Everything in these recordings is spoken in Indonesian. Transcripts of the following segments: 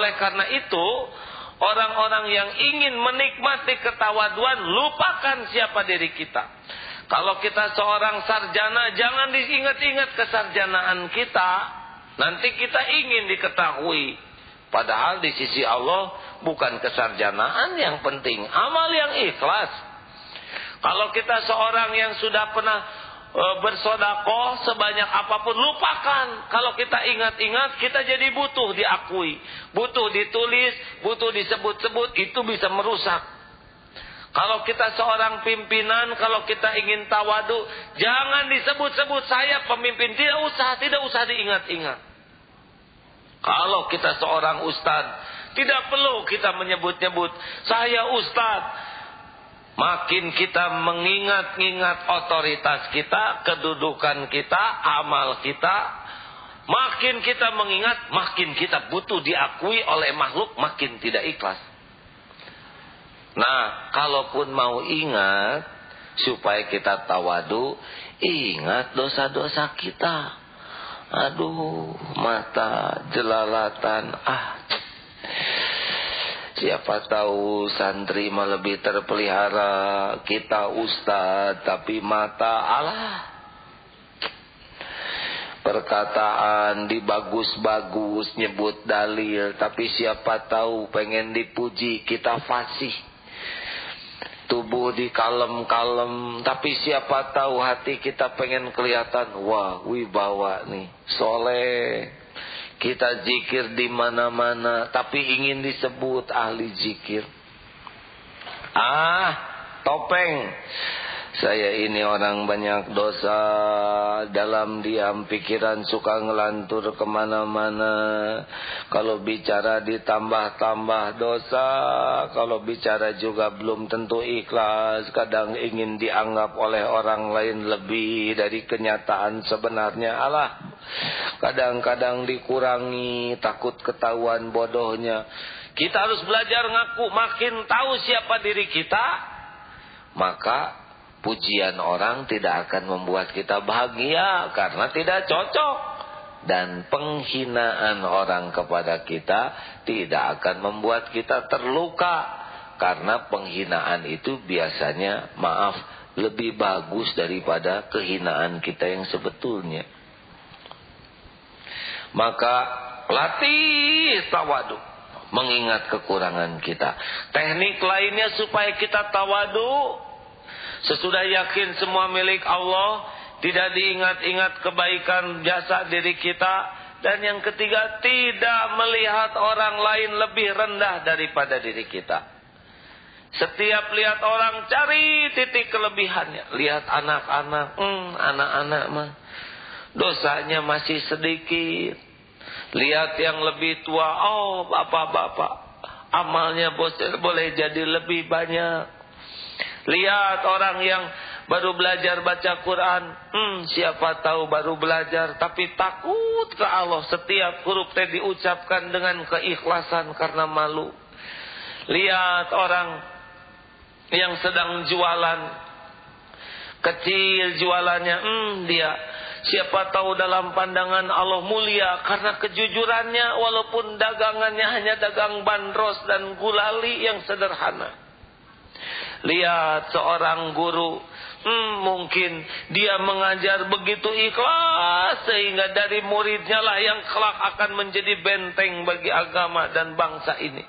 Oleh karena itu, orang-orang yang ingin menikmati ketawaduan, lupakan siapa diri kita. Kalau kita seorang sarjana, jangan diingat-ingat kesarjanaan kita. Nanti kita ingin diketahui. Padahal di sisi Allah bukan kesarjanaan yang penting, amal yang ikhlas. Kalau kita seorang yang sudah pernah bersedekah sebanyak apapun, lupakan. Kalau kita ingat-ingat, kita jadi butuh diakui, butuh ditulis, butuh disebut-sebut, itu bisa merusak. Kalau kita seorang pimpinan, kalau kita ingin tawadu, jangan disebut-sebut saya pemimpin, tidak usah diingat-ingat. Kalau kita seorang ustad, tidak perlu kita menyebut-nyebut saya ustad. Makin kita mengingat-ingat otoritas kita, kedudukan kita, amal kita, makin kita mengingat, makin kita butuh diakui oleh makhluk, makin tidak ikhlas. Nah, kalaupun mau ingat supaya kita tawadu, ingat dosa-dosa kita. Aduh, mata jelalatan. Siapa tahu santri mah lebih terpelihara, kita ustad tapi mata alah. Perkataan dibagus-bagus, nyebut dalil, tapi siapa tahu pengen dipuji, kita fasih. Tubuh dikalem-kalem, tapi siapa tahu hati kita pengen kelihatan, wah wibawa nih, soleh. Kita zikir di mana-mana, tapi ingin disebut ahli zikir. Topeng. Saya ini orang banyak dosa, dalam diam pikiran suka ngelantur kemana-mana. Kalau bicara ditambah-tambah dosa, kalau bicara juga belum tentu ikhlas. Kadang ingin dianggap oleh orang lain lebih dari kenyataan sebenarnya. Kadang-kadang dikurangi, takut ketahuan bodohnya. Kita harus belajar ngaku, makin tahu siapa diri kita, maka pujian orang tidak akan membuat kita bahagia karena tidak cocok. Dan penghinaan orang kepada kita tidak akan membuat kita terluka, karena penghinaan itu biasanya, maaf, lebih bagus daripada kehinaan kita yang sebetulnya. Maka latih tawadu, mengingat kekurangan kita. Teknik lainnya supaya kita tawadu, sesudah yakin semua milik Allah, tidak diingat-ingat kebaikan jasa diri kita. Dan yang ketiga, tidak melihat orang lain lebih rendah daripada diri kita. Setiap lihat orang, cari titik kelebihannya. Lihat anak-anak, anak-anak mah dosanya masih sedikit. Lihat yang lebih tua, bapak-bapak, amalnya boleh jadi lebih banyak. Lihat orang yang baru belajar baca Quran, siapa tahu baru belajar tapi takut ke Allah, setiap huruf diucapkan dengan keikhlasan karena malu. Lihat orang yang sedang jualan, kecil jualannya, dia siapa tahu dalam pandangan Allah mulia karena kejujurannya, walaupun dagangannya hanya dagang bandros dan gulali yang sederhana. Lihat seorang guru, mungkin dia mengajar begitu ikhlas sehingga dari muridnya lah yang kelak akan menjadi benteng bagi agama dan bangsa ini.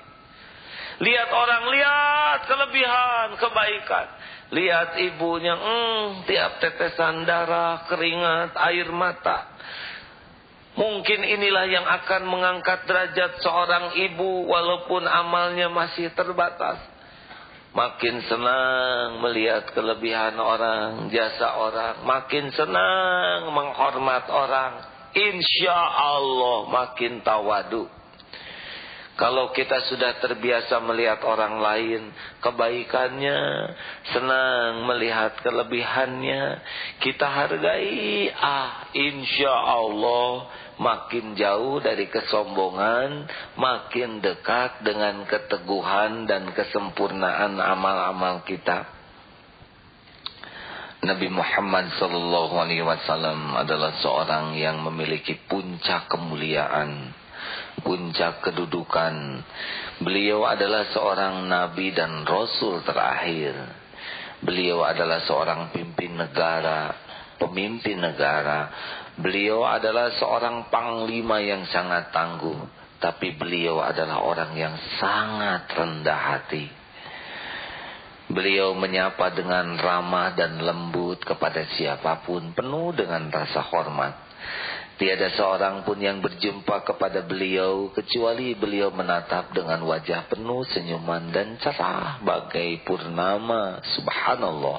Lihat orang, lihat kelebihan, kebaikan. Lihat ibunya, tiap tetesan darah, keringat, air mata. Mungkin inilah yang akan mengangkat derajat seorang ibu walaupun amalnya masih terbatas. Makin senang melihat kelebihan orang, jasa orang. Makin senang menghormat orang. Insya Allah makin tawadu. Kalau kita sudah terbiasa melihat orang lain, kebaikannya, senang melihat kelebihannya, kita hargai, insya Allah makin jauh dari kesombongan, makin dekat dengan keteguhan dan kesempurnaan amal-amal kita. Nabi Muhammad SAW adalah seorang yang memiliki puncak kemuliaan. puncak kedudukan. Beliau adalah seorang nabi dan rasul terakhir. Beliau adalah seorang pemimpin negara. Beliau adalah seorang panglima yang sangat tangguh. Tapi beliau adalah orang yang sangat rendah hati. Beliau menyapa dengan ramah dan lembut kepada siapapun, penuh dengan rasa hormat. Tiada seorang pun yang berjumpa kepada beliau kecuali beliau menatap dengan wajah penuh senyuman dan cerah bagai purnama. Subhanallah.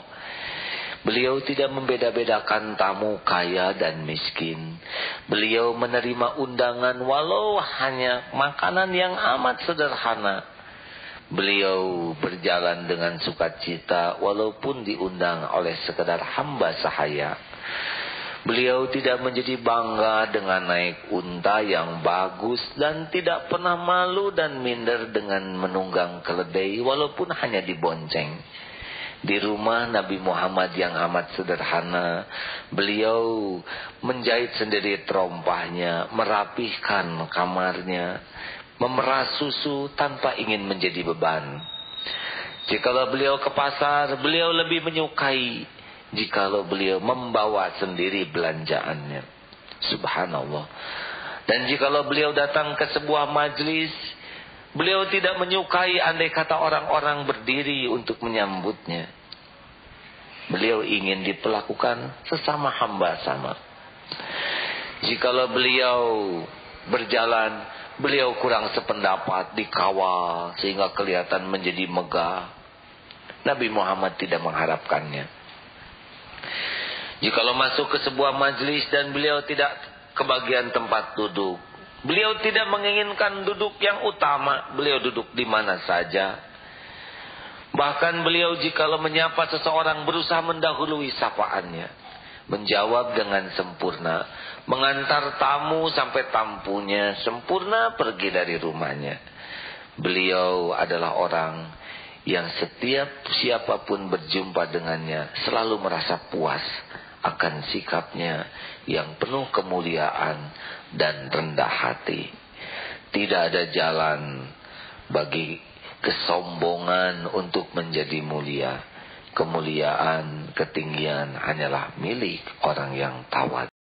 Beliau tidak membeda-bedakan tamu kaya dan miskin. Beliau menerima undangan walau hanya makanan yang amat sederhana. Beliau berjalan dengan sukacita walaupun diundang oleh sekedar hamba sahaya. Beliau tidak menjadi bangga dengan naik unta yang bagus dan tidak pernah malu dan minder dengan menunggang keledai walaupun hanya dibonceng. Di rumah Nabi Muhammad yang amat sederhana, beliau menjahit sendiri terompahnya, merapihkan kamarnya, memerah susu tanpa ingin menjadi beban. Jikalau beliau ke pasar, beliau lebih menyukai jikalau beliau membawa sendiri belanjaannya. Subhanallah. Dan jikalau beliau datang ke sebuah majlis, beliau tidak menyukai andai kata orang-orang berdiri untuk menyambutnya. Beliau ingin diperlakukan sesama hamba sama. Jikalau beliau berjalan, beliau kurang sependapat, dikawal sehingga kelihatan menjadi megah. Nabi Muhammad tidak mengharapkannya. Jikalau masuk ke sebuah majlis dan beliau tidak kebagian tempat duduk, beliau tidak menginginkan duduk yang utama, beliau duduk di mana saja. Bahkan beliau jikalau menyapa seseorang berusaha mendahului sapaannya, menjawab dengan sempurna, mengantar tamu sampai tampunya sempurna pergi dari rumahnya. Beliau adalah orang yang setiap siapapun berjumpa dengannya selalu merasa puas akan sikapnya yang penuh kemuliaan dan rendah hati. Tidak ada jalan bagi kesombongan untuk menjadi mulia. Kemuliaan, ketinggian hanyalah milik orang yang tawadu.